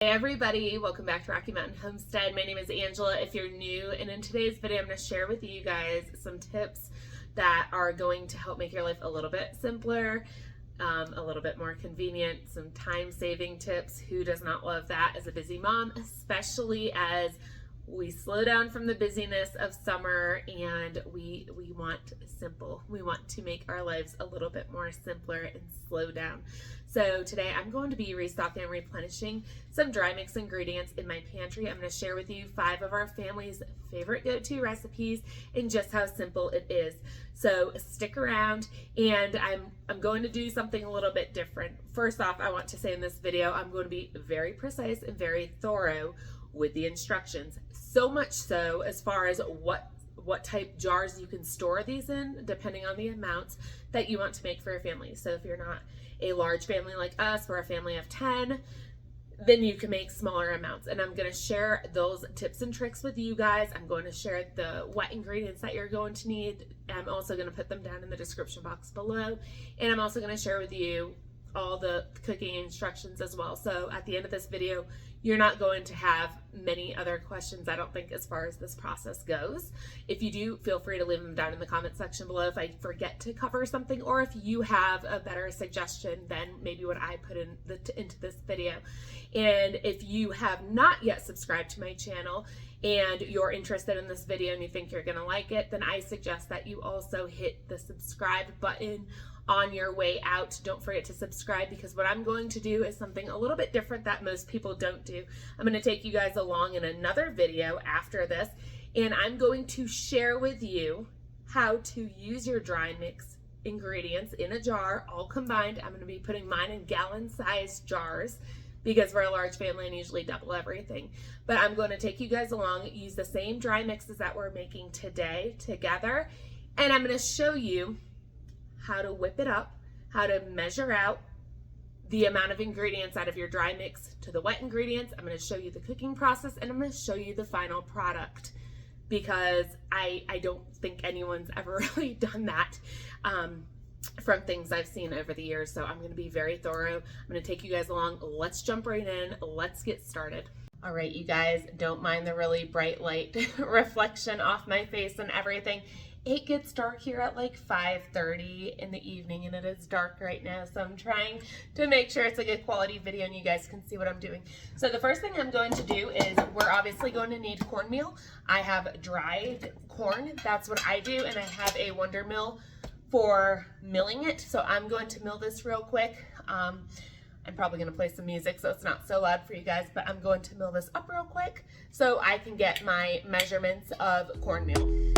Hey everybody, welcome back to Rocky Mountain Homestead. My name is Angela if you're new, and in today's video I'm going to share with you guys some tips that are going to help make your life a little bit simpler, a little bit more convenient, some time-saving tips. Who does not love that as a busy mom, especially as we slow down from the busyness of summer and we want simple. We want to make our lives a little bit more simpler and slow down. So today I'm going to be restocking and replenishing some dry mix ingredients in my pantry. I'm going to share with you 5 of our family's favorite go-to recipes and just how simple it is. So stick around, and I'm going to do something a little bit different. First off, I want to say in this video I'm going to be very precise and very thorough with the instructions. So much so as far as what type jars you can store these in, depending on the amounts that you want to make for your family. So if you're not a large family like us, we're a family of 10, then you can make smaller amounts. And I'm going to share those tips and tricks with you guys. I'm going to share the wet ingredients that you're going to need. I'm also going to put them down in the description box below. And I'm also going to share with you all the cooking instructions as well. So at the end of this video, you're not going to have many other questions, I don't think, as far as this process goes. If you do, feel free to leave them down in the comment section below if I forget to cover something, or if you have a better suggestion than maybe what I put into this video. And if you have not yet subscribed to my channel and you're interested in this video and you think you're gonna like it, then I suggest that you also hit the subscribe button on your way out. Don't forget to subscribe, because what I'm going to do is something a little bit different that most people don't do. I'm going to take you guys along in another video after this, and I'm going to share with you how to use your dry mix ingredients in a jar, all combined. I'm going to be putting mine in gallon-sized jars because we're a large family and usually double everything. But I'm going to take you guys along, use the same dry mixes that we're making today together, and I'm going to show you how to whip it up, how to measure out the amount of ingredients out of your dry mix to the wet ingredients. I'm going to show you the cooking process, and I'm going to show you the final product, because I don't think anyone's ever really done that from things I've seen over the years. So I'm going to be very thorough. I'm going to take you guys along. Let's jump right in. Let's get started. All right, you guys, don't mind the really bright light reflection off my face and everything. It gets dark here at like 5:30 in the evening, and it is dark right now, so I'm trying to make sure it's a good quality video and you guys can see what I'm doing. So the first thing I'm going to do is, we're obviously going to need cornmeal. I have dried corn, that's what I do, and I have a Wonder Mill for milling it. So I'm going to mill this real quick. I'm probably going to play some music so it's not so loud for you guys, but I'm going to mill this up real quick so I can get my measurements of cornmeal.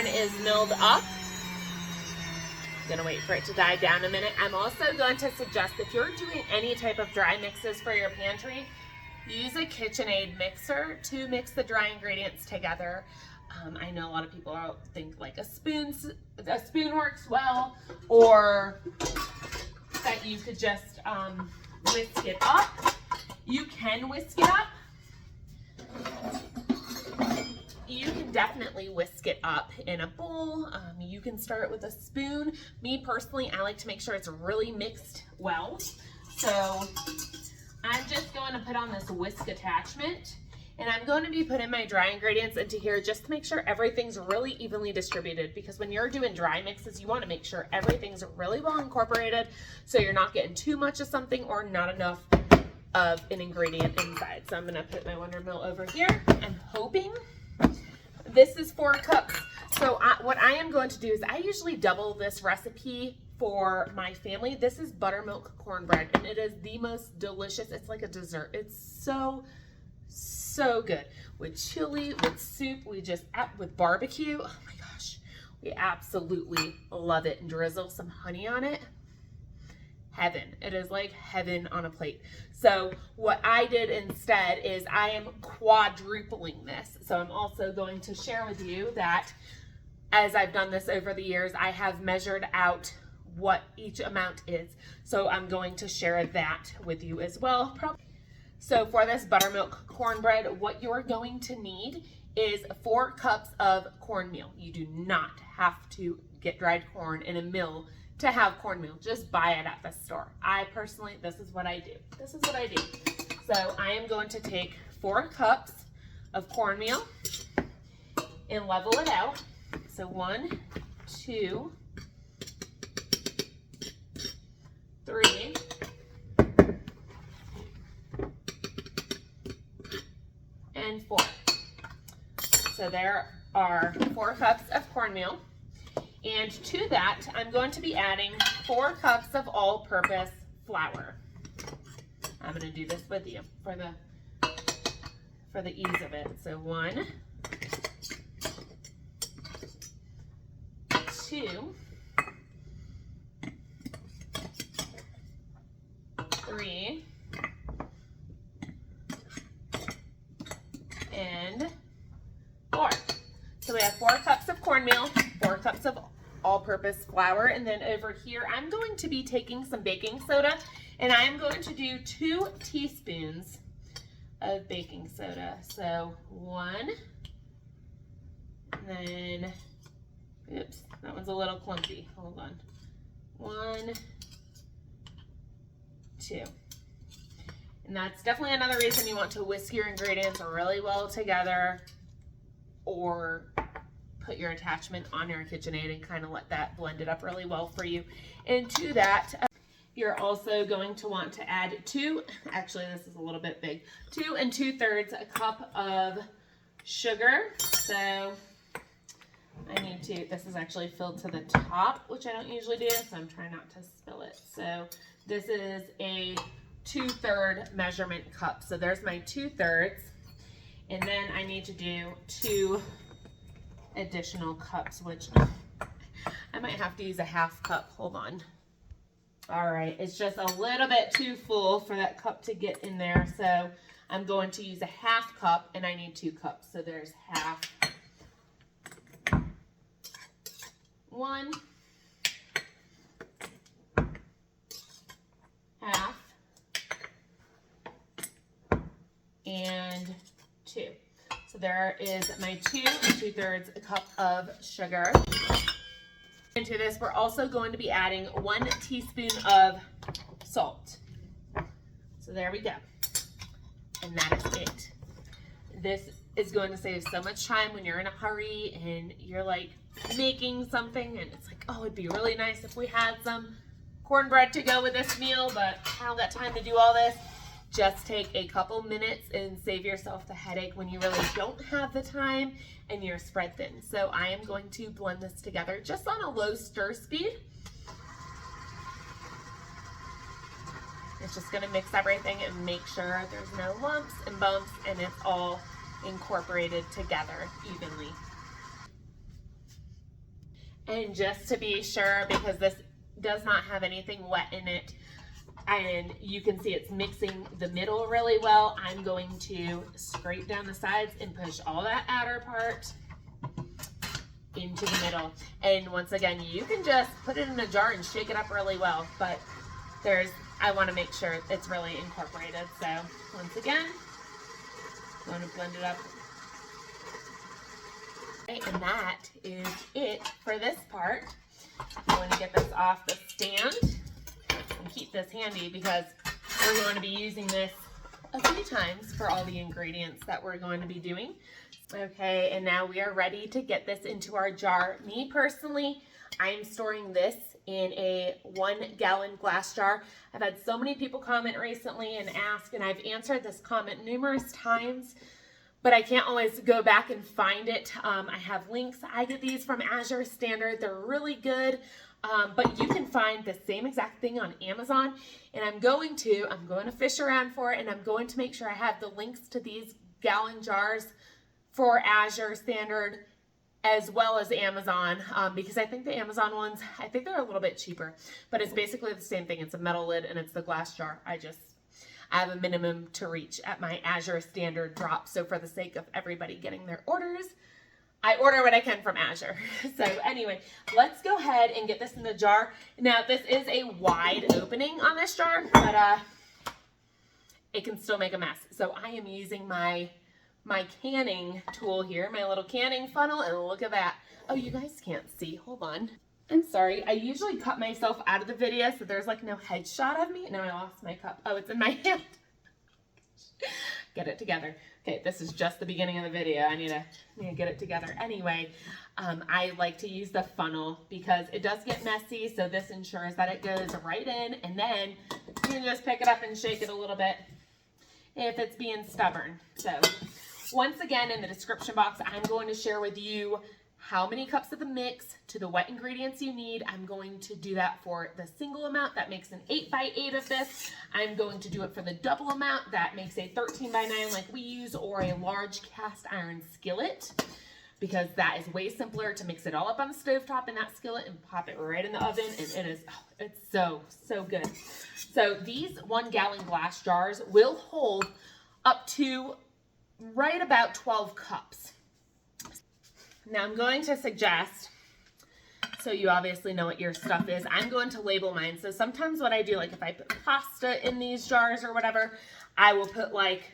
Is milled up. I'm gonna wait for it to die down a minute. I'm also going to suggest, if you're doing any type of dry mixes for your pantry, use a KitchenAid mixer to mix the dry ingredients together. I know a lot of people think like a spoon works well, or that you could just whisk it up. You can whisk it up. You can definitely whisk it up in a bowl. You can start with a spoon. Me personally, I like to make sure it's really mixed well. So I'm just going to put on this whisk attachment, and I'm going to be putting my dry ingredients into here just to make sure everything's really evenly distributed, because when you're doing dry mixes, you want to make sure everything's really well incorporated so you're not getting too much of something or not enough of an ingredient inside. So I'm going to put my Wonder Mill over here. I'm hoping this is 4 cups. So what I am going to do is, I usually double this recipe for my family. This is buttermilk cornbread, and it is the most delicious. It's like a dessert. It's so so good with chili, with soup, with barbecue. Oh my gosh, we absolutely love it. And drizzle some honey on it. Heaven. It is like heaven on a plate. So what I did instead is I am quadrupling this. So I'm also going to share with you that as I've done this over the years, I have measured out what each amount is. So I'm going to share that with you as well. So for this buttermilk cornbread, what you're going to need is 4 cups of cornmeal. You do not have to get dried corn in a mill to have cornmeal. Just buy it at the store. I personally, this is what I do. This is what I do. So I am going to take 4 cups of cornmeal and level it out. So 1, 2, 3, and 4. So there are 4 cups of cornmeal. And to that, I'm going to be adding 4 cups of all-purpose flour. I'm going to do this with you for the ease of it. So 1, 2, 3, and 4. So we have 4 cups of cornmeal, 4 cups of all-purpose flour, and then over here I'm going to be taking some baking soda, and I'm going to do 2 teaspoons of baking soda. So 1, and then, oops, that one's a little clumpy. Hold on. 1, 2. And that's definitely another reason you want to whisk your ingredients really well together, or put your attachment on your KitchenAid and kind of let that blend it up really well for you. And to that, you're also going to want to add 2, actually this is a little bit big, 2 2/3 a cup of sugar. So I need to, this is actually filled to the top, which I don't usually do, so I'm trying not to spill it. So this is a 2/3 measurement cup. So there's my 2/3. And then I need to do 2 additional cups, which I might have to use a 1/2 cup. Hold on. All right, it's just a little bit too full for that cup to get in there. So I'm going to use a 1/2 cup, and I need 2 cups. So there's 1/2. 1, 1/2, and 2. So there is my 2 2/3 a cup of sugar. Into this, we're also going to be adding 1 teaspoon of salt. So there we go. And that is it. This is going to save so much time when you're in a hurry and you're like making something and it's like, oh, it'd be really nice if we had some cornbread to go with this meal, but I don't got time to do all this. Just take a couple minutes and save yourself the headache when you really don't have the time and you're spread thin. So I am going to blend this together just on a low stir speed. It's just going to mix everything and make sure there's no lumps and bumps and it's all incorporated together evenly. And just to be sure, because this does not have anything wet in it, and you can see it's mixing the middle really well, I'm going to scrape down the sides and push all that outer part into the middle. And once again, you can just put it in a jar and shake it up really well, but I want to make sure it's really incorporated. So once again, I'm going to blend it up. Okay, and that is it for this part. I'm going to get this off the stand and keep this handy because we're going to be using this a few times for all the ingredients that we're going to be doing. Okay, and now we are ready to get this into our jar. Me personally, I'm storing this in a 1-gallon glass jar. I've had so many people comment recently and ask, and I've answered this comment numerous times, but I can't always go back and find it. I have links. I get these from AZURE Standard. They're really good. But you can find the same exact thing on Amazon, and I'm going to fish around for it, and I'm going to make sure I have the links to these gallon jars for AZURE standard as well as Amazon, because I think the Amazon ones, I think they're a little bit cheaper, but it's basically the same thing. It's a metal lid and it's the glass jar. I have a minimum to reach at my AZURE standard drop. So for the sake of everybody getting their orders, I order what I can from AZURE. So anyway, let's go ahead and get this in the jar. Now this is a wide opening on this jar, but it can still make a mess. So I am using my canning tool here, my little canning funnel, and look at that. Oh, you guys can't see, hold on. I'm sorry, I usually cut myself out of the video so there's like no headshot of me. Now I lost my cup. Oh, it's in my hand. Get it together. Okay, this is just the beginning of the video. I need to get it together. Anyway, I like to use the funnel because it does get messy, so this ensures that it goes right in, and then you can just pick it up and shake it a little bit if it's being stubborn. So once again, in the description box, I'm going to share with you how many cups of the mix to the wet ingredients you need. I'm going to do that for the single amount that makes an 8x8 of this. I'm going to do it for the double amount that makes a 13x9 like we use, or a large cast iron skillet, because that is way simpler to mix it all up on the stovetop in that skillet and pop it right in the oven, and it is, oh, it's so good. So these 1 gallon glass jars will hold up to right about 12 cups. Now I'm going to suggest, so you obviously know what your stuff is, I'm going to label mine. So sometimes what I do, like if I put pasta in these jars or whatever, I will put like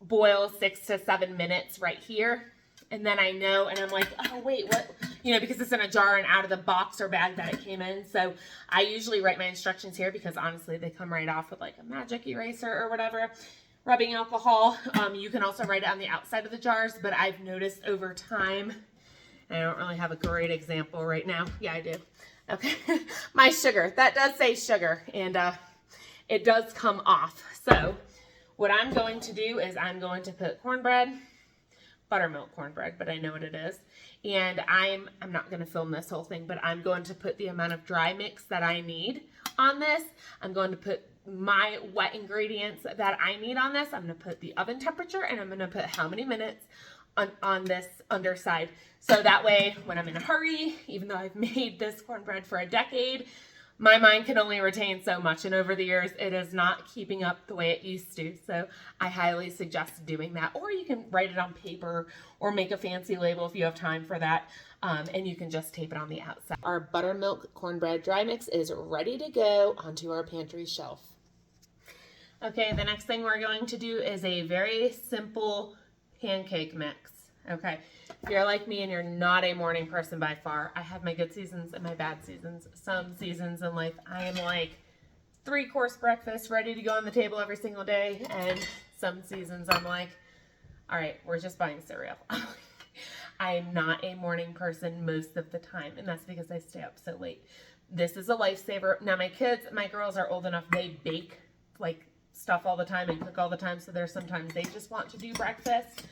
boil 6 to 7 minutes right here. And then I know, and I'm like, oh wait, what? You know, because it's in a jar and out of the box or bag that it came in. So I usually write my instructions here because honestly they come right off with like a magic eraser or whatever. Rubbing alcohol. You can also write it on the outside of the jars, but I've noticed over time, and I don't really have a great example right now. Yeah, I do. Okay. My sugar, that does say sugar, and it does come off. So what I'm going to do is I'm going to put cornbread, buttermilk cornbread, but I know what it is. And I'm not going to film this whole thing, but I'm going to put the amount of dry mix that I need on this. I'm going to put my wet ingredients that I need on this. I'm going to put the oven temperature, and I'm going to put how many minutes on this underside. So that way, when I'm in a hurry, even though I've made this cornbread for a decade, my mind can only retain so much. And over the years, it is not keeping up the way it used to. So I highly suggest doing that. Or you can write it on paper or make a fancy label if you have time for that. And you can just tape it on the outside. Our buttermilk cornbread dry mix is ready to go onto our pantry shelf. Okay, the next thing we're going to do is a very simple pancake mix. Okay, if you're like me and you're not a morning person by far, I have my good seasons and my bad seasons. Some seasons in life, I am like 3-course breakfast ready to go on the table every single day. And some seasons I'm like, all right, we're just buying cereal. I'm not a morning person most of the time, and that's because I stay up so late. This is a lifesaver. Now my kids, my girls are old enough, they bake like stuff all the time and cook all the time, so there's sometimes they just want to do breakfast.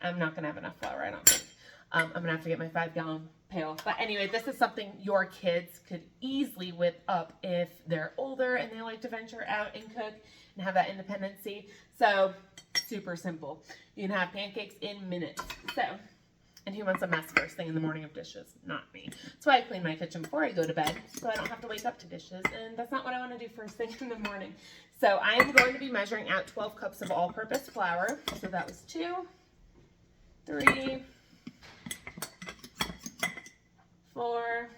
I'm not gonna have enough flour, I don't think. I'm gonna have to get my 5-gallon pail. But anyway, this is something your kids could easily whip up if they're older and they like to venture out and cook and have that independency. So super simple. You can have pancakes in minutes. So, and who wants a mess first thing in the morning of dishes? Not me. That's why I clean my kitchen before I go to bed, so I don't have to wake up to dishes, and that's not what I want to do first thing in the morning. So I am going to be measuring out 12 cups of all-purpose flour. So that was 2, 3, 4,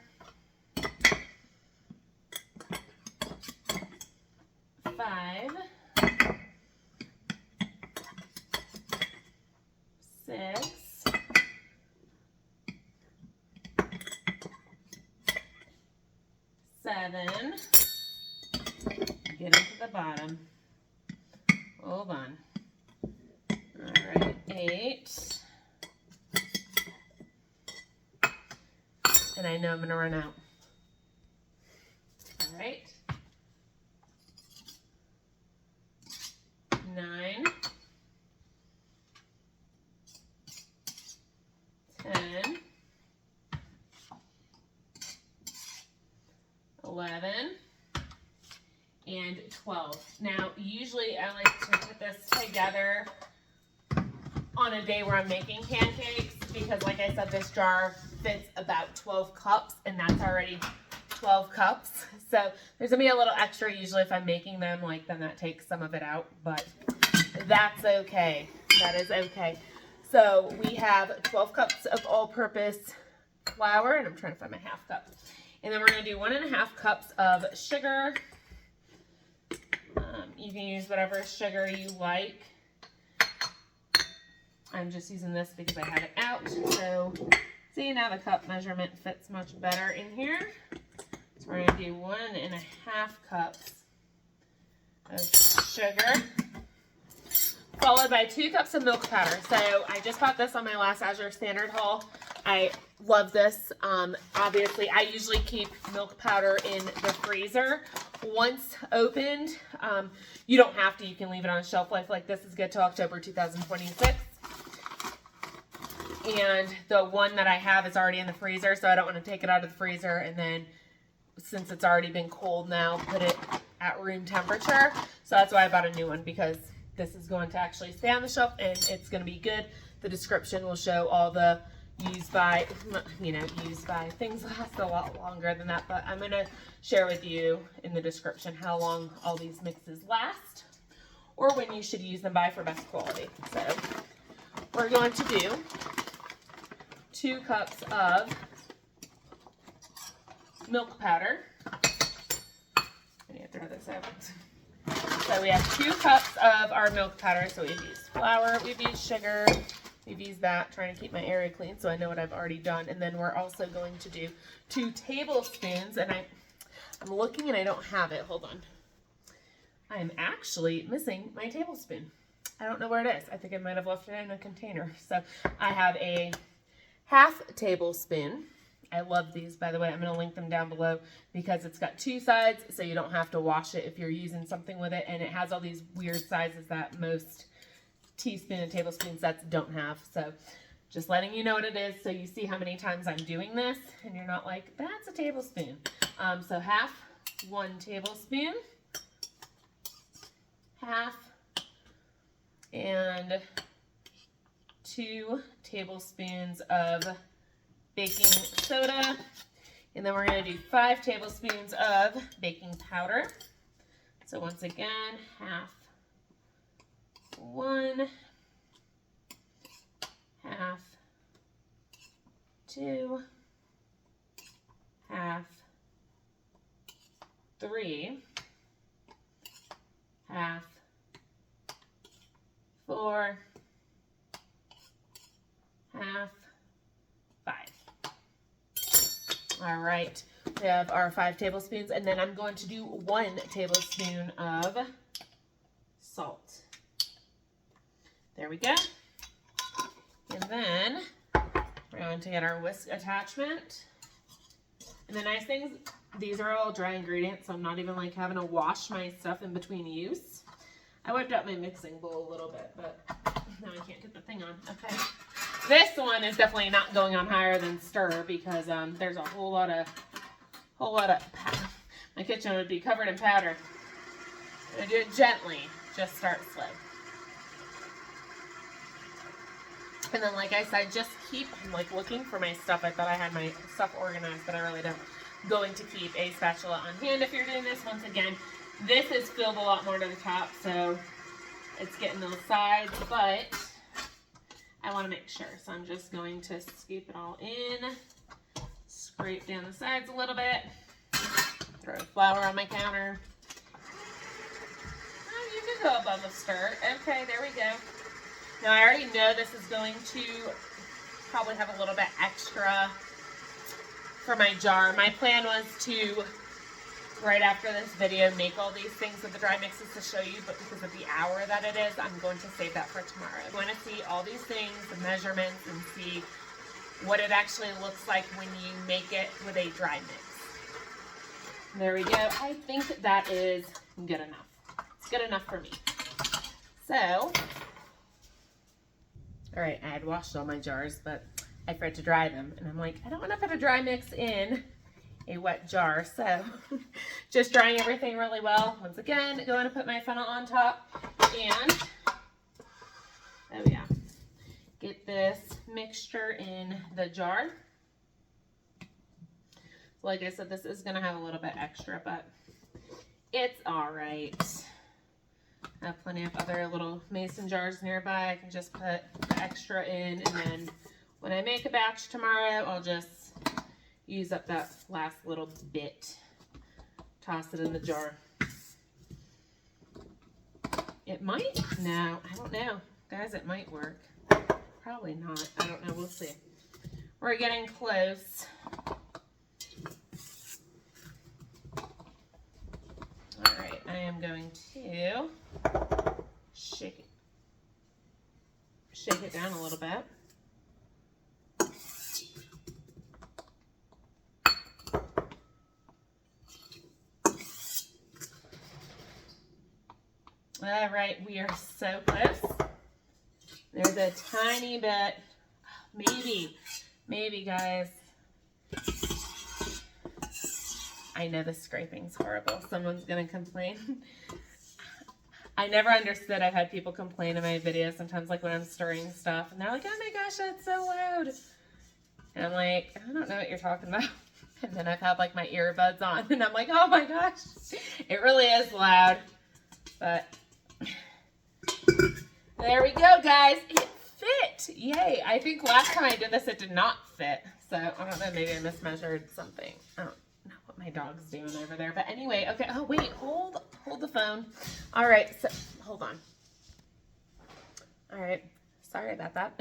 5, 6, 7, get into the bottom, hold on, all right, 8, and I know I'm going to run out, all right, 9, 10, 11, and 12. Now, usually I like to put this together on a day where I'm making pancakes, because like I said, this jar fits about 12 cups, and that's already 12 cups. So there's gonna be a little extra usually if I'm making them, like then that takes some of it out, but that's okay. That is okay. So we have 12 cups of all-purpose flour, and I'm trying to find my half cup. And then we're gonna do 1.5 cups of sugar. You can use whatever sugar you like. I'm just using this because I had it out. So see, now the cup measurement fits much better in here. So we're gonna do 1.5 cups of sugar, followed by 2 cups of milk powder. So I just bought this on my last AZURE standard haul. I love this. Obviously, I usually keep milk powder in the freezer. Once opened, you don't have to. You can leave it on a shelf life like this is good till October 2026. And the one that I have is already in the freezer, so I don't want to take it out of the freezer and then, since it's already been cold now, put it at room temperature. So that's why I bought a new one, because this is going to actually stay on the shelf and it's going to be good. The description will show all the used by, things last a lot longer than that, but I'm going to share with you in the description how long all these mixes last, or when you should use them by for best quality. So we're going to do 2 cups of milk powder. I need to throw this out. So we have 2 cups of our milk powder. So we've used flour, we've used sugar, we've used that, trying to keep my area clean so I know what I've already done. And then we're also going to do 2 tablespoons, and I'm looking and I don't have it. Hold on. I am actually missing my tablespoon. I don't know where it is. I think I might have left it in a container. So I have a half tablespoon. I love these, by the way. I'm going to link them down below because it's got 2 sides, so you don't have to wash it if you're using something with it. And it has all these weird sizes that most teaspoon and tablespoon sets don't have. So just letting you know what it is so you see how many times I'm doing this and you're not like, that's a tablespoon. So half, 1 tablespoon, half, and 2 tablespoons of baking soda, and then we're going to do 5 tablespoons of baking powder. So once again, half, 1, half, 2, half, 3, half, 4, half, 5. All right, we have our 5 tablespoons, and then I'm going to do 1 tablespoon of salt. There we go. And then we're going to get our whisk attachment. And the nice things, these are all dry ingredients, so I'm not even like having to wash my stuff in between use. I whipped out my mixing bowl a little bit, but now I can't get the thing on. Okay. This one is definitely not going on higher than stir because there's a whole lot of powder. My kitchen would be covered in powder. I'm gonna do it gently, just start slow. And then, like I said, just keep like looking for my stuff. I thought I had my stuff organized, but I really don't. Going to keep a spatula on hand if you're doing this. Once again, this is filled a lot more to the top, so it's getting those sides, but I want to make sure. So I'm just going to scoop it all in, scrape down the sides a little bit, throw flour on my counter. Oh, you can go above the stir. Okay, there we go. Now I already know this is going to probably have a little bit extra for my jar. My plan was to, right after this video, make all these things with the dry mixes to show you, but because of the hour that it is, I'm going to save that for tomorrow. I'm going to see all these things, the measurements, and see what it actually looks like when you make it with a dry mix. There we go. I think that is good enough. It's good enough for me. So, all right, I had washed all my jars, but I forgot to dry them. And I'm like, I don't want to put a dry mix in a wet jar. So just drying everything really well. Once again, going to put my funnel on top. And, oh yeah, get this mixture in the jar. Like I said, this is going to have a little bit extra, but it's all right. I have plenty of other little mason jars nearby. I can just put the extra in, and then when I make a batch tomorrow, I'll just use up that last little bit. Toss it in the jar. It might. No, I don't know. Guys, it might work. Probably not. I don't know. We'll see. We're getting close. All right. I am going to shake it down a little bit. All right, we are so close. There's a tiny bit, maybe guys. I know the scraping's horrible. Someone's gonna complain. I never understood. I've had people complain in my videos sometimes, like when I'm stirring stuff, and they're like, oh my gosh, that's so loud. And I'm like, I don't know what you're talking about. And then I've had like my earbuds on, and I'm like, oh my gosh, it really is loud. But there we go, guys. It fit. Yay. I think last time I did this, it did not fit. So I don't know. Maybe I mismeasured something. I don't know what my dog's doing over there. But anyway, okay. Oh, wait. Hold the phone. All right. So hold on. All right. Sorry about that.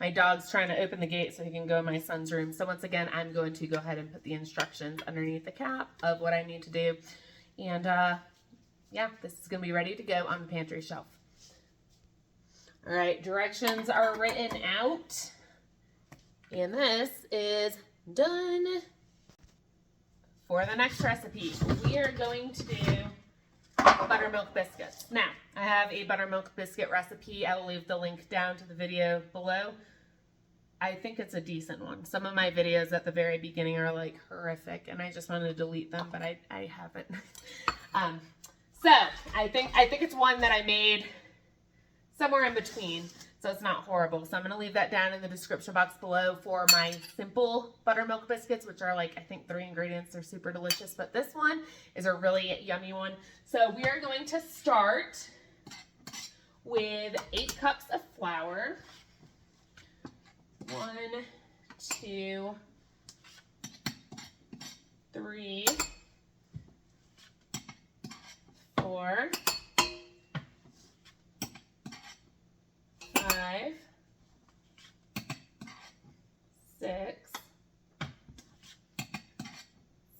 my dog's trying to open the gate so he can go in my son's room. So once again, I'm going to go ahead and put the instructions underneath the cap of what I need to do. And yeah, this is going to be ready to go on the pantry shelf. All right, directions are written out. And this is done. For the next recipe, we are going to do buttermilk biscuits. Now, I have a buttermilk biscuit recipe. I will leave the link down to the video below. I think it's a decent one. Some of my videos at the very beginning are like horrific, and I just wanted to delete them, but I haven't. So I think it's one that I made somewhere in between, so it's not horrible. So I'm going to leave that down in the description box below for my simple buttermilk biscuits, which are like, I think 3 ingredients. They're super delicious, but this one is a really yummy one. So we are going to start with 8 cups of flour. 1, 2, 3, 4, 5, 6,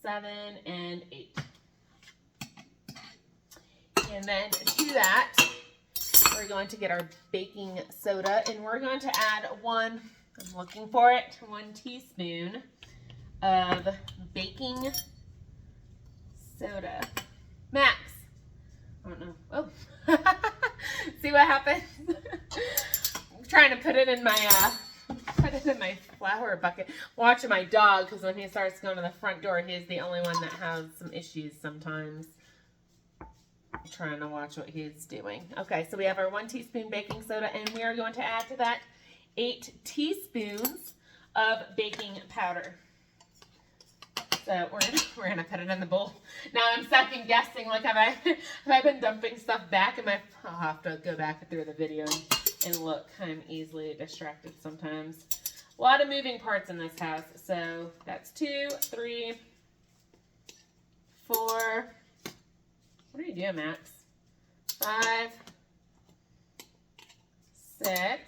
7, and 8. And then to that, we're going to get our baking soda, and we're going to add 1 teaspoon of baking soda. Max. I don't know. Oh. See what happens? I'm trying to put it in my flour bucket. Watching my dog, because when he starts going to the front door, he's the only one that has some issues sometimes. I'm trying to watch what he's doing. Okay, so we have our 1 teaspoon baking soda, and we are going to add to that 8 teaspoons of baking powder. So we're gonna put it in the bowl. Now I'm second guessing, like have I been dumping stuff back? I'll have to go back through the video and look. I'm easily distracted sometimes. A lot of moving parts in this house. So that's 2, 3, 4. What are you doing, Max? 5, 6,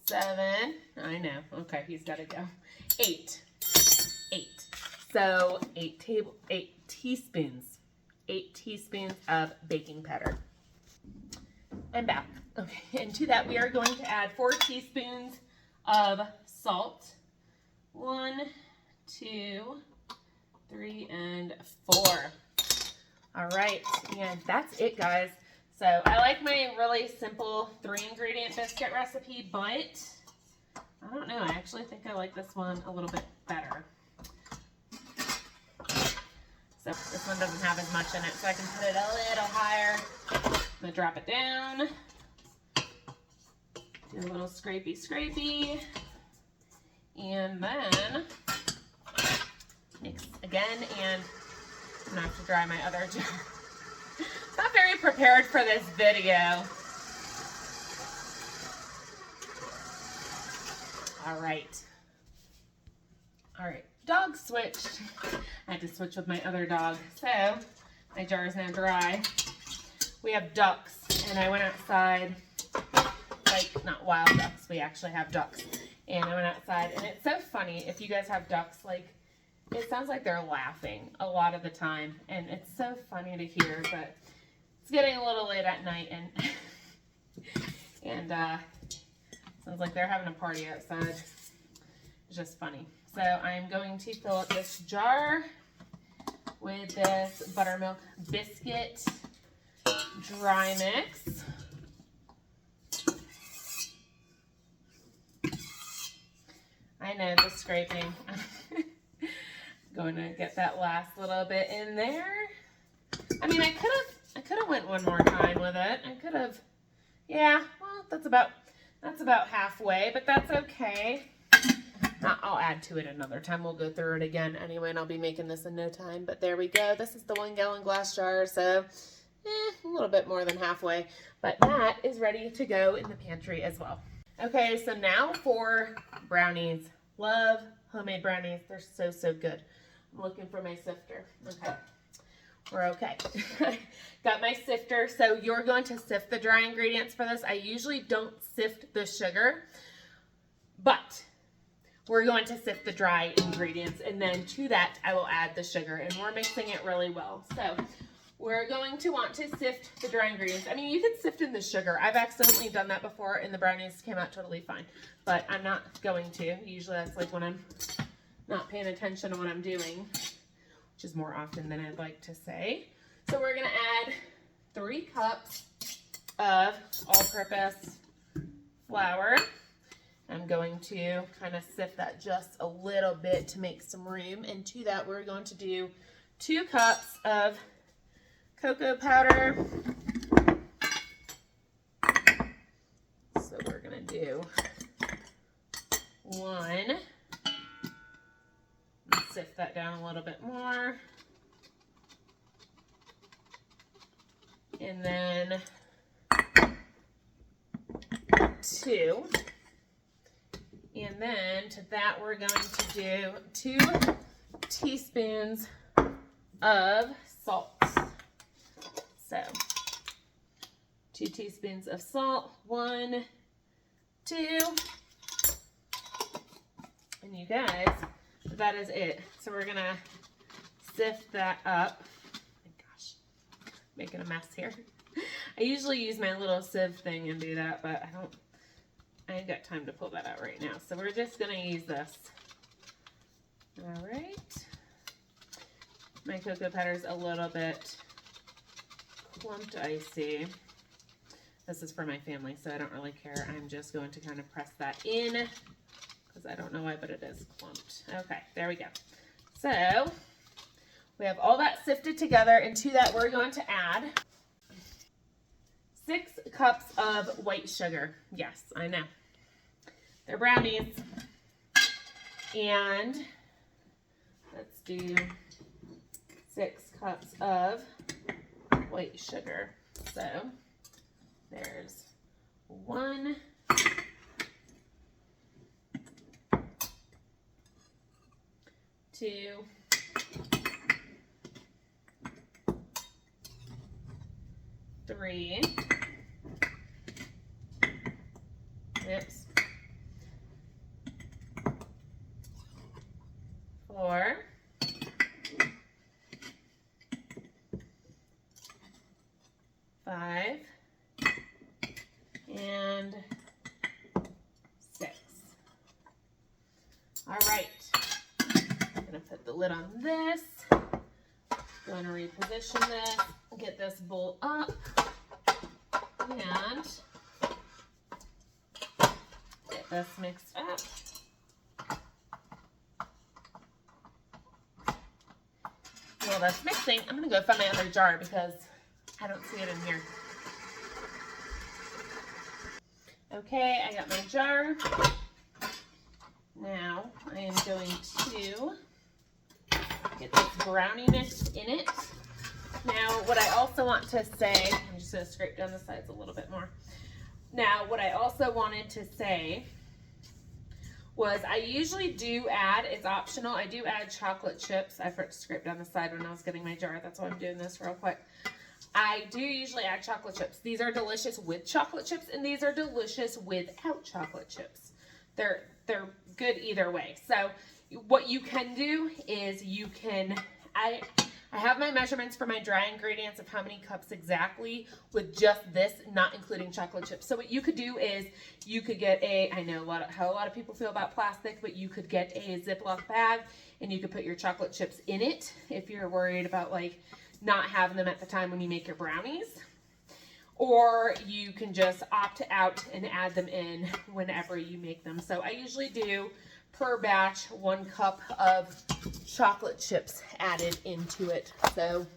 7. I know. Okay, he's got to go. 8. So 8 teaspoons. 8 teaspoons of baking powder. I'm back. Okay, and to that we are going to add 4 teaspoons of salt. 1, 2, 3, and 4. All right, and that's it, guys. So I like my really simple 3-ingredient biscuit recipe, but I don't know. I actually think I like this one a little bit better. So this one doesn't have as much in it, so I can put it a little higher. I'm gonna drop it down. Do a little scrapey. And then mix again, and I'm gonna have to dry my other jar. Not very prepared for this video. All right, dog switched. I had to switch with my other dog. So my jar is now dry. We have ducks, and I went outside, like not wild ducks, we actually have ducks. And I went outside, and it's so funny, if you guys have ducks, like, it sounds like they're laughing a lot of the time, and it's so funny to hear, but it's getting a little late at night, and sounds like they're having a party outside. It's just funny. So I'm going to fill up this jar with this buttermilk biscuit dry mix. I know the scraping. Going to get that last little bit in there. I mean, I could have went one more time with it. I could have, yeah. Well, that's about halfway, but that's okay. I'll add to it another time. We'll go through it again anyway, and I'll be making this in no time. But there we go. This is the 1 gallon glass jar, so a little bit more than halfway. But that is ready to go in the pantry as well. Okay, so now for brownies. Love homemade brownies. They're so, so good. I'm looking for my sifter. Okay, we're okay. Got my sifter. So you're going to sift the dry ingredients for this. I usually don't sift the sugar, but we're going to sift the dry ingredients, and then to that I will add the sugar, and we're mixing it really well. So we're going to want to sift the dry ingredients. I mean, you can sift in the sugar. I've accidentally done that before, and the brownies came out totally fine, but I'm not going to. Usually that's like when I'm not paying attention to what I'm doing, which is more often than I'd like to say. So we're gonna add 3 cups of all-purpose flour. I'm going to kind of sift that just a little bit to make some room. And to that, we're going to do 2 cups of cocoa powder. So we're going to do 1. Sift that down a little bit more. And then 2. And then to that, we're going to do 2 teaspoons of salt. So 2 teaspoons of salt, 1, 2, and you guys, that is it. So we're gonna sift that up. Oh my gosh, making a mess here. I usually use my little sieve thing and do that, but I ain't got time to pull that out right now. So we're just gonna use this. All right. My cocoa powder's a little bit clumped, I see. This is for my family, so I don't really care. I'm just going to kind of press that in because I don't know why, but it is clumped. Okay, there we go. So we have all that sifted together, and to that we're going to add 6 cups of white sugar. Yes, I know. They're brownies. And let's do 6 cups of white sugar. So there's 1, 2, 3, oops, 4, 5, and 6. All right, I'm gonna put the lid on this. Going to reposition this, get this bowl up, and get this mixed up. While that's mixing, I'm gonna go find my other jar because I don't see it in here. Okay, I got my jar. Now I am going to get this brownie mix in it. Now what I also want to say, I'm just going to scrape down the sides a little bit more. Now what I also wanted to say was I usually do add, it's optional, I do add chocolate chips. I forgot to scrape down the side when I was getting my jar. That's why I'm doing this real quick. I do usually add chocolate chips. These are delicious with chocolate chips, and these are delicious without chocolate chips. They're good either way. So what you can do is you can, I have my measurements for my dry ingredients of how many cups exactly with just this, not including chocolate chips. So what you could do is you could get I know how a lot of people feel about plastic, but you could get a Ziploc bag and you could put your chocolate chips in it if you're worried about like not having them at the time when you make your brownies. Or you can just opt out and add them in whenever you make them. So I usually do per batch 1 cup of chocolate chips added into it. So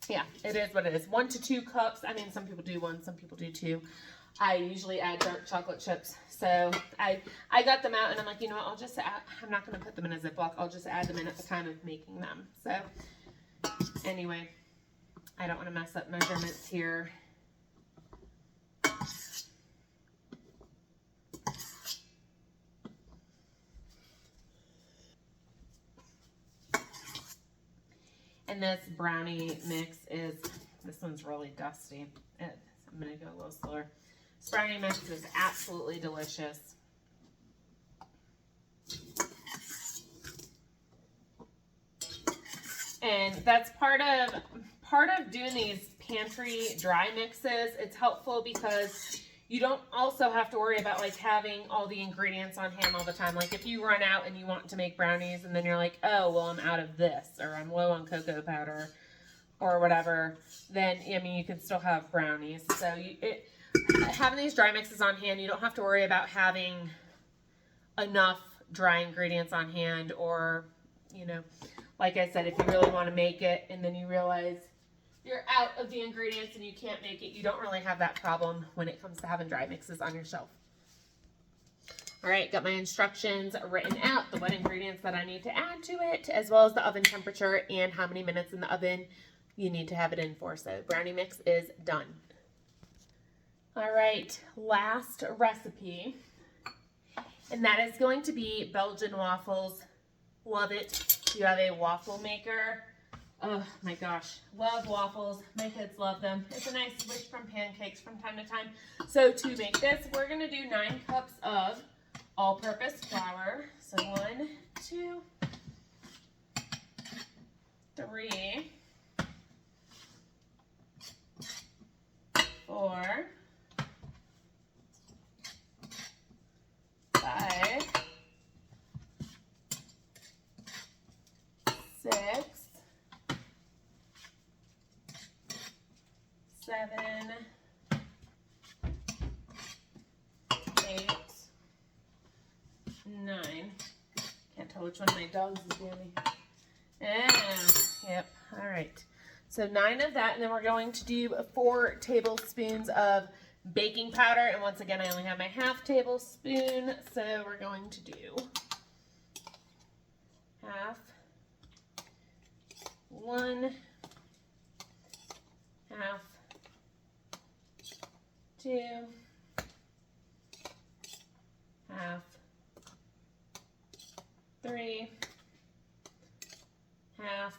yeah, it is what it is. 1 to 2 cups. I mean, some people do 1, some people do 2. I usually add dark chocolate chips. So I got them out and I'm like, you know what, I'll just add, I'm not going to put them in a Ziploc. I'll just add them in at the time of making them. So anyway, I don't want to mess up measurements here. And this brownie mix is, this one's really dusty. I'm going to go a little slower. This brownie mix is absolutely delicious. And that's part of doing these pantry dry mixes. It's helpful because you don't also have to worry about like having all the ingredients on hand all the time. Like if you run out and you want to make brownies and then you're like, oh, well, I'm out of this, or I'm low on cocoa powder or whatever, then, I mean, you can still have brownies. So having these dry mixes on hand, you don't have to worry about having enough dry ingredients on hand, or, you know, like I said, if you really want to make it and then you realize you're out of the ingredients and you can't make it, you don't really have that problem when it comes to having dry mixes on your shelf. All right, got my instructions written out, the what ingredients that I need to add to it, as well as the oven temperature and how many minutes in the oven you need to have it in for. So brownie mix is done. All right, last recipe, and that is going to be Belgian waffles. Love it. If you have a waffle maker, oh my gosh, love waffles. My kids love them. It's a nice switch from pancakes from time to time. So to make this, we're going to do 9 cups of all-purpose flour. So 1, 2, 3, 4, 5, 6, 7, 8, 9. Can't tell which one of my dogs is doing. Yep. All right. So 9 of that, and then we're going to do 4 tablespoons of baking powder. And once again, I only have my ½ tablespoon, so we're going to do half, 1, half, 2, half, 3, half,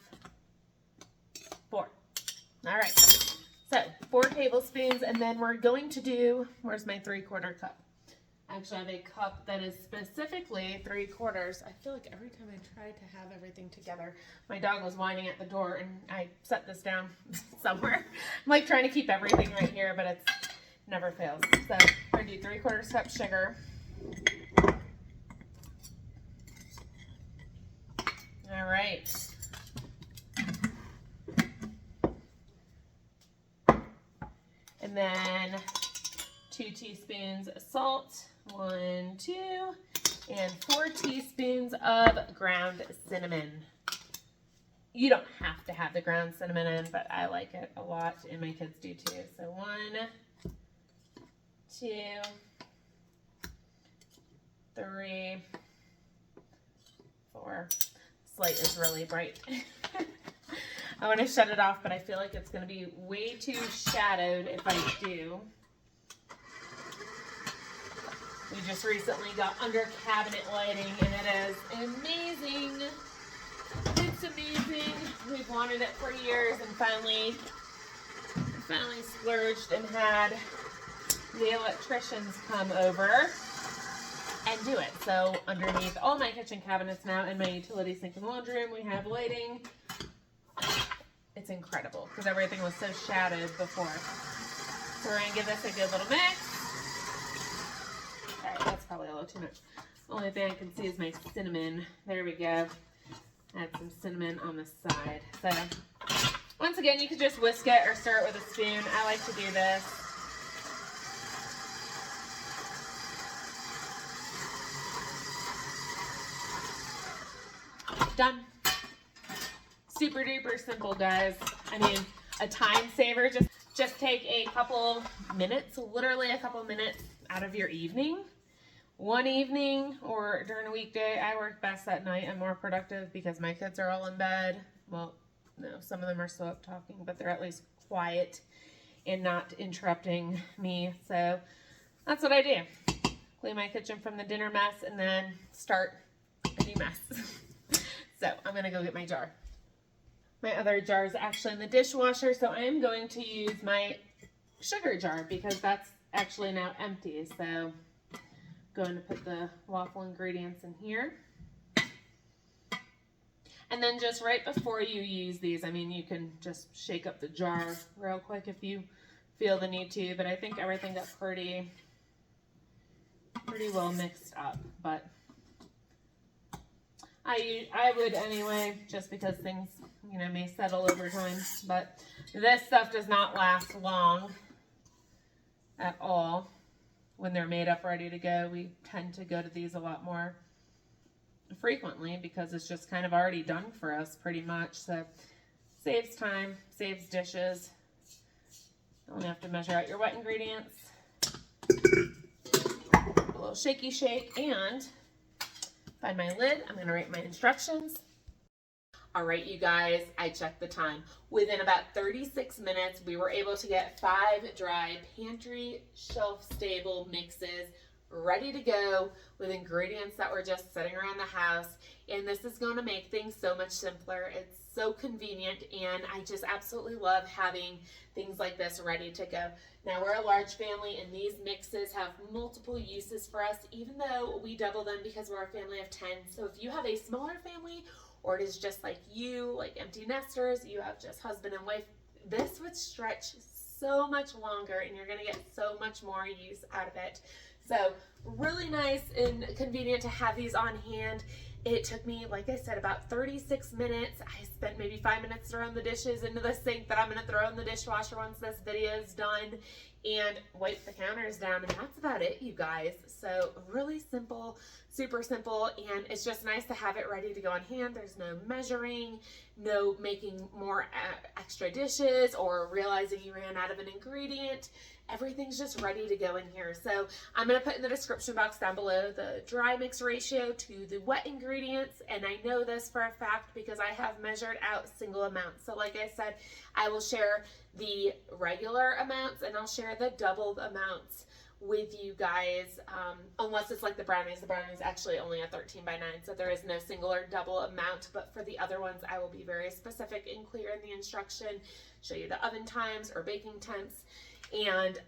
4. All right, so 4 tablespoons, and then we're going to do, where's my 3/4 cup? Actually, I have a cup that is specifically 3/4. I feel like every time I try to have everything together, my dog was whining at the door, and I set this down somewhere. I'm like trying to keep everything right here, but it's never fails. So we're gonna do 3/4 cup sugar. All right. And then 2 teaspoons of salt, 1, 2, and 4 teaspoons of ground cinnamon. You don't have to have the ground cinnamon in, but I like it a lot, and my kids do too. So 1, 2, 3, 4. This light is really bright. I want to shut it off, but I feel like it's going to be way too shadowed if I do. We just recently got under cabinet lighting, and it is amazing. It's amazing. We've wanted it for years, and finally splurged and had the electricians come over and do it. So underneath all my kitchen cabinets now in my utility sink and laundry room, we have lighting. It's incredible because everything was so shadowed before. So we're going to give this a good little mix. All right, that's probably a little too much. Only thing I can see is my cinnamon. There we go. Add some cinnamon on the side. So once again, you could just whisk it or stir it with a spoon. I like to do this. Done. Super duper simple, guys. I mean, a time saver. Just take a couple minutes, literally a couple minutes out of your evening. One evening or during a weekday. I work best at night. I'm more productive because my kids are all in bed. Well, no, some of them are still up talking, but they're at least quiet and not interrupting me. So that's what I do. Clean my kitchen from the dinner mess and then start a new mess. So I'm going to go get my jar. My other jar is actually in the dishwasher, so I am going to use my sugar jar because that's actually now empty. So I'm going to put the waffle ingredients in here. And then just right before you use these, I mean, you can just shake up the jar real quick if you feel the need to, but I think everything got pretty well mixed up, but I would anyway, just because things, you know, may settle over time. But this stuff does not last long at all when they're made up ready to go. We tend to go to these a lot more frequently because it's just kind of already done for us pretty much. So saves time, saves dishes. Don't have to measure out your wet ingredients. A little shaky shake and find my lid. I'm going to write my instructions. All right, you guys, I checked the time. Within about 36 minutes, we were able to get 5 dry pantry shelf-stable mixes ready to go with ingredients that were just sitting around the house. And this is going to make things so much simpler. It's so convenient, and I just absolutely love having things like this ready to go. Now, we're a large family, and these mixes have multiple uses for us, even though we double them because we're a family of 10. So if you have a smaller family, or it is just like you, like empty nesters, you have just husband and wife, this would stretch so much longer, and you're going to get so much more use out of it. So really nice and convenient to have these on hand. It took me, like I said, about 36 minutes. I spent maybe 5 minutes throwing the dishes into the sink that I'm going to throw in the dishwasher once this video is done, and wipe the counters down, and that's about it, you guys. So really simple, super simple, and it's just nice to have it ready to go on hand. There's no measuring, no making more extra dishes or realizing you ran out of an ingredient. Everything's just ready to go in here. So I'm going to put in the description box down below the dry mix ratio to the wet ingredients. And I know this for a fact because I have measured out single amounts. So like I said, I will share the regular amounts and I'll share the doubled amounts with you guys, unless it's like the brownies. The brownies actually only a 13 by 9, so there is no single or double amount. But for the other ones, I will be very specific and clear in the instruction, show you the oven times or baking temps, and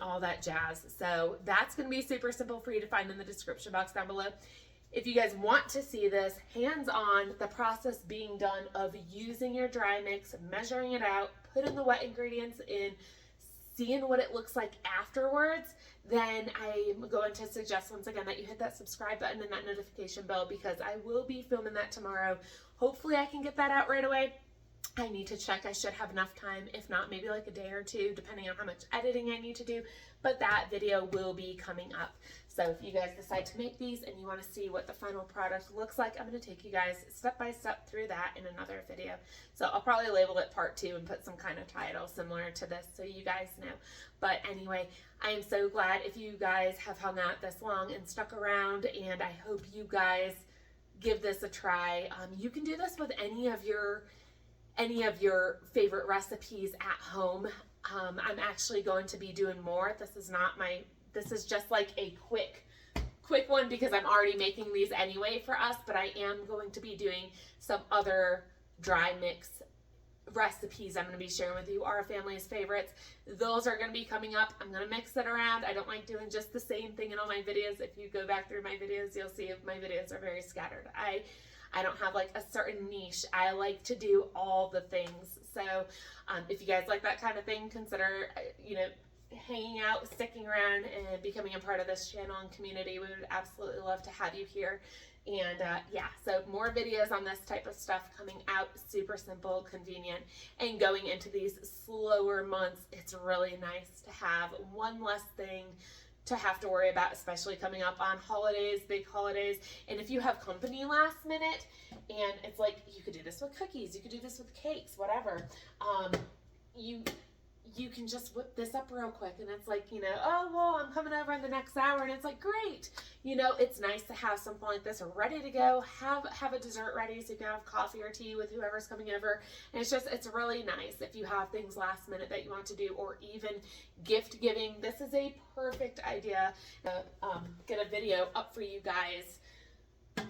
all that jazz. So that's going to be super simple for you to find in the description box down below. If you guys want to see this hands-on, the process being done of using your dry mix, measuring it out, putting the wet ingredients in, seeing what it looks like afterwards, then I'm going to suggest once again that you hit that subscribe button and that notification bell, because I will be filming that tomorrow. Hopefully I can get that out right away. I need to check. I should have enough time. If not, maybe like a day or two, depending on how much editing I need to do. But that video will be coming up. So if you guys decide to make these and you want to see what the final product looks like, I'm going to take you guys step by step through that in another video. So I'll probably label it part 2 and put some kind of title similar to this so you guys know. But anyway, I am so glad if you guys have hung out this long and stuck around, and I hope you guys give this a try. You can do this with any of your favorite recipes at home. I'm actually going to be doing more. This is just like a quick one because I'm already making these anyway for us, but I am going to be doing some other dry mix recipes I'm going to be sharing with you, our family's favorites. Those are going to be coming up. I'm going to mix it around. I don't like doing just the same thing in all my videos. If you go back through my videos, you'll see my videos are very scattered. I don't have like a certain niche. I like to do all the things. So if you guys like that kind of thing, consider, hanging out, sticking around, and becoming a part of this channel and community. We would absolutely love to have you here. And yeah, so more videos on this type of stuff coming out, super simple, convenient, and going into these slower months, it's really nice to have one less thing to have to worry about, especially coming up on holidays, big holidays. And if you have company last minute, and it's like, you could do this with cookies, you could do this with cakes, whatever, you can just whip this up real quick, and it's like, oh, well, I'm coming over in the next hour, and it's like, great. It's nice to have something like this ready to go, have a dessert ready so you can have coffee or tea with whoever's coming over. And it's really nice if you have things last minute that you want to do, or even gift giving. This is a perfect idea to get a video up for you guys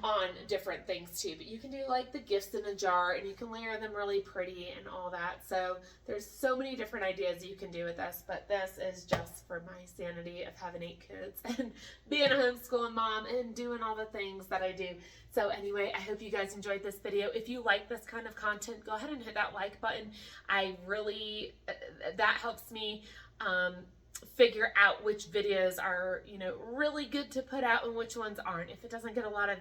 on different things too, but you can do like the gifts in a jar, and you can layer them really pretty and all that. So there's so many different ideas you can do with this, but this is just for my sanity of having 8 kids and being a homeschooling mom and doing all the things that I do. So anyway, I hope you guys enjoyed this video. If you like this kind of content, go ahead and hit that like button. That helps me figure out which videos are really good to put out and which ones aren't. If it doesn't get a lot of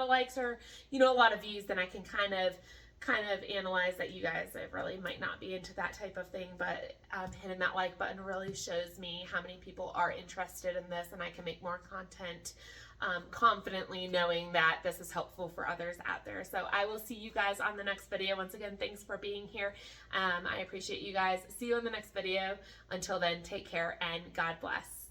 likes or a lot of views, then I can kind of analyze that you guys really might not be into that type of thing. But hitting that like button really shows me how many people are interested in this, and I can make more content confidently knowing that this is helpful for others out there. So I will see you guys on the next video. Once again, thanks for being here. I appreciate you guys. See you in the next video. Until then, take care and God bless.